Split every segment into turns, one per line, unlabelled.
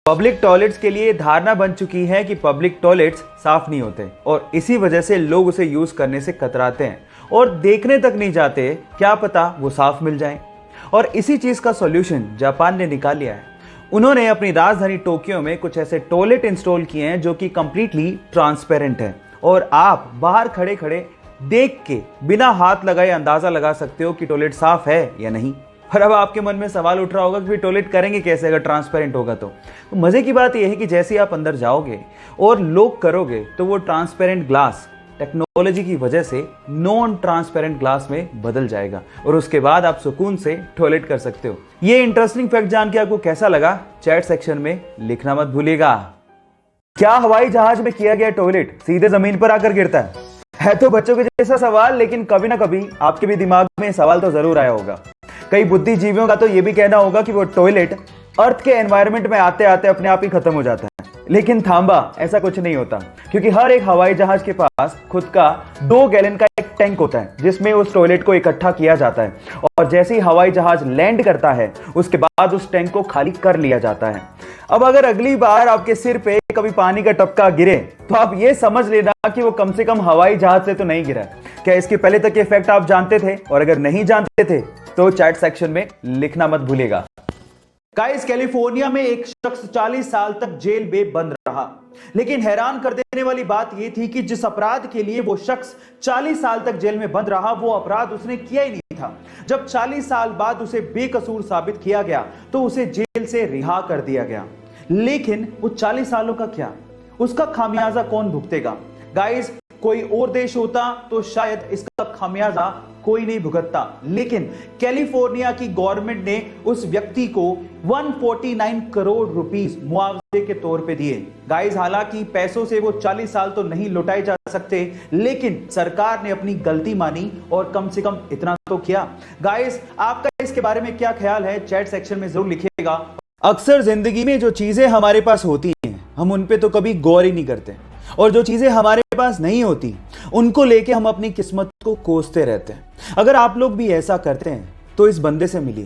Public toilets के लिए धारणा बन चुकी है कि पब्लिक टॉयलेट्स साफ नहीं होते और इसी वजह से लोग उसे यूज करने से कतराते हैं और देखने तक नहीं जाते, क्या पता वो साफ मिल जाए। और इसी चीज का सॉल्यूशन जापान ने निकाल लिया है। उन्होंने अपनी राजधानी टोक्यो में कुछ ऐसे टॉयलेट इंस्टॉल किए हैं जो कि कंप्लीटली ट्रांसपेरेंट है और आप बाहर खड़े खड़े देख के बिना हाथ लगाए अंदाजा लगा सकते हो कि टॉयलेट साफ है या नहीं। और अब आपके मन में सवाल उठ रहा होगा कि टॉयलेट करेंगे कैसे अगर ट्रांसपेरेंट होगा तो मजे की बात यह है कि जैसे ही आप अंदर जाओगे और लॉक करोगे तो वो ट्रांसपेरेंट ग्लास टेक्नोलॉजी की वजह से नॉन ट्रांसपेरेंट ग्लास में बदल जाएगा और उसके बाद आप सुकून से टॉयलेट कर सकते हो। ये इंटरेस्टिंग फैक्ट जान के आपको कैसा लगा चैट सेक्शन में लिखना मत भूलिएगा। क्या हवाई जहाज में किया गया टॉयलेट सीधे जमीन पर आकर गिरता है तो बच्चों के जैसा सवाल, लेकिन कभी ना कभी आपके भी दिमाग में सवाल तो जरूर आया होगा। कई बुद्धिजीवियों का तो यह भी कहना होगा कि वो टॉयलेट अर्थ के एनवायरनमेंट में आते आते अपने आप ही खत्म हो जाता है, लेकिन थांबा ऐसा कुछ नहीं होता, क्योंकि हर एक हवाई जहाज के पास खुद का 2 गैलन का एक टैंक होता है जिसमें उस टॉयलेट को इकट्ठा किया जाता है और जैसे ही हवाई जहाज लैंड करता है उसके बाद उस टैंक को खाली कर लिया जाता है। अब अगर अगली बार आपके सिर पे कभी पानी का टपका गिरे तो आप ये समझ लेना कि वो कम से कम हवाई जहाज से तो नहीं गिरा। क्या इसके पहले तक ये फैक्ट आप जानते थे? और अगर नहीं जानते थे तो चैट सेक्शन में लिखना मत भूलिएगा। गाइस, कैलिफोर्निया में एक शख्स 40 साल तक जेल में बंद रहा, लेकिन हैरान कर देने वाली बात यह थी कि जिस अपराध के लिए वो शख्स 40 साल तक जेल में बंद रहा वो अपराध उसने किया ही नहीं था। जब 40 साल बाद उसे बेकसूर साबित किया गया तो उसे जेल से रिहा कर दिया गया। लेकिन वो 40 सालों का क्या, उसका खामियाजा कौन भुगतेगा? गाइस, कोई और देश होता तो शायद इसका खामियाजा कोई नहीं भुगतता, लेकिन कैलिफोर्निया की गवर्नमेंट ने उस व्यक्ति को 149 करोड़ रुपीस मुआवजे के तौर पे दिए। गाइस, हालांकि पैसों से वो 40 साल तो नहीं लौटाए जा सकते, लेकिन सरकार ने अपनी गलती मानी और कम से कम इतना तो किया। गाइस, आपका इसके बारे में क्या ख्याल है चैट सेक्शन में जरूर लिखिएगा। अक्सर जिंदगी में जो चीजें हमारे पास होती हैं हम उन पे तो कभी गौर ही नहीं करते, और जो चीजें हमारे पास नहीं होती उनको लेके हम अपनी किस्मत को कोसते रहते हैं। अगर आप लोग भी ऐसा करते हैं तो इस बंदे से मिलिए।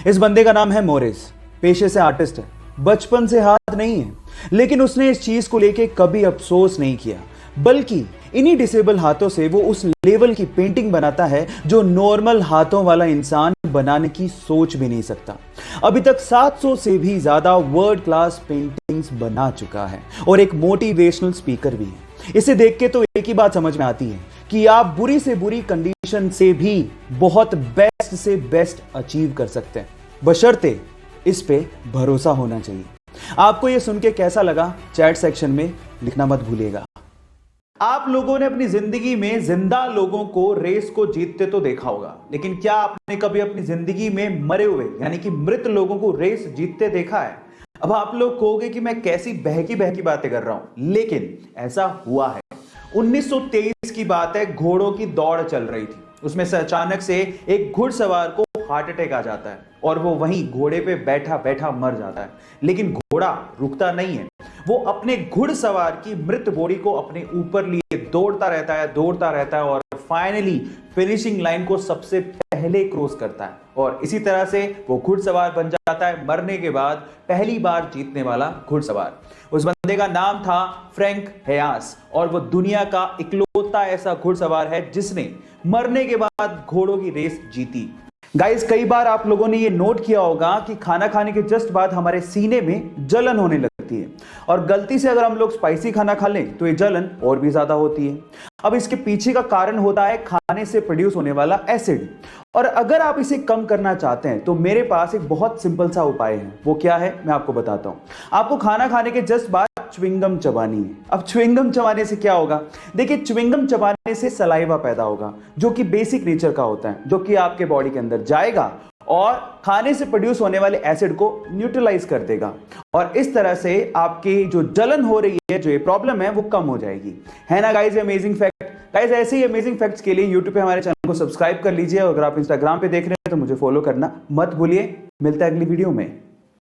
इस बंदे का नाम है मोरिस, पेशे से आर्टिस्ट है, बचपन से हाथ नहीं है, लेकिन उसने इस चीज को लेके कभी अफसोस नहीं किया, बल्कि इन्हीं डिसेबल हाथों से वो उस लेवल की पेंटिंग बनाता है जो नॉर्मल हाथों वाला इंसान बनाने की सोच भी नहीं सकता। अभी तक 700 से भी ज्यादा वर्ल्ड क्लास पेंटिंग्स बना चुका है और एक मोटिवेशनल स्पीकर भी है। इसे देख के तो एक ही बात समझ में आती है कि आप बुरी से बुरी कंडीशन से भी बहुत बेस्ट से बेस्ट अचीव कर सकते हैं, बशर्ते इस पे भरोसा होना चाहिए। आपको यह सुन के कैसा लगा चैट सेक्शन में लिखना मत भूलिएगा। आप लोगों ने अपनी जिंदगी में जिंदा लोगों को रेस को जीतते तो देखा होगा, लेकिन क्या आपने कभी अपनी जिंदगी में मरे हुए यानी कि मृत लोगों को रेस जीतते देखा है? अब आप लोग कहोगे कि मैं कैसी बहकी बहकी बातें कर रहा हूं, लेकिन ऐसा हुआ है। 1923 की बात है, घोड़ों की दौड़ चल रही थी। उसमें से अचानक से एक घुड़सवार को हार्ट अटैक आ जाता है और वो वहीं घोड़े पे बैठा बैठा मर जाता है। लेकिन घोड़ा रुकता नहीं है, वो अपने घुड़सवार की मृत बॉडी को अपने ऊपर लिए दौड़ता रहता है और फाइनली फिनिशिंग लाइन को सबसे पहले क्रॉस करता है और इसी तरह से वो घुड़सवार बन जाता है मरने के बाद पहली बार जीतने वाला घुड़सवार। उस बंदे का नाम था फ्रैंक हेयास और वो दुनिया का इकलौता ऐसा घुड़सवार है जिसने मरने के बाद घोड़ों की रेस जीती। गाइस, कई बार आप लोगों ने ये नोट किया होगा कि खाना खाने के जस्ट बाद हमारे सीने में जलन होने लगती है और गलती से अगर हम लोग स्पाइसी खाना खा लें तो ये जलन और भी ज्यादा होती है। अब इसके पीछे का कारण होता है खाने से प्रोड्यूस होने वाला एसिड, और अगर आप इसे कम करना चाहते हैं तो मेरे पास एक बहुत सिंपल सा उपाय है। वो क्या है मैं आपको बताता हूं। आपको खाना खाने के जस्ट बाद च्युइंगम चबानी है। अब च्युइंगम चबाने से क्या होगा? देखिए, च्युइंगम चबाने से सलाइवा पैदा होगा जो कि बेसिक नेचर का होता है, जो कि आपके बॉडी के अंदर जाएगा और खाने से प्रोड्यूस होने वाले एसिड को न्यूट्रलाइज कर देगा और इस तरह से आपकी जो जलन हो रही है, जो ये प्रॉब्लम है, वो कम हो जाएगी। है ना गाइस अमेजिंग फैक्ट? गाइस, ऐसे ही अमेजिंग फैक्ट्स के लिए यूट्यूब पे हमारे चैनल को सब्सक्राइब कर लीजिए और अगर आप इंस्टाग्राम पे देख रहे हैं तो मुझे फॉलो करना मत भूलिए। मिलता है अगली वीडियो में।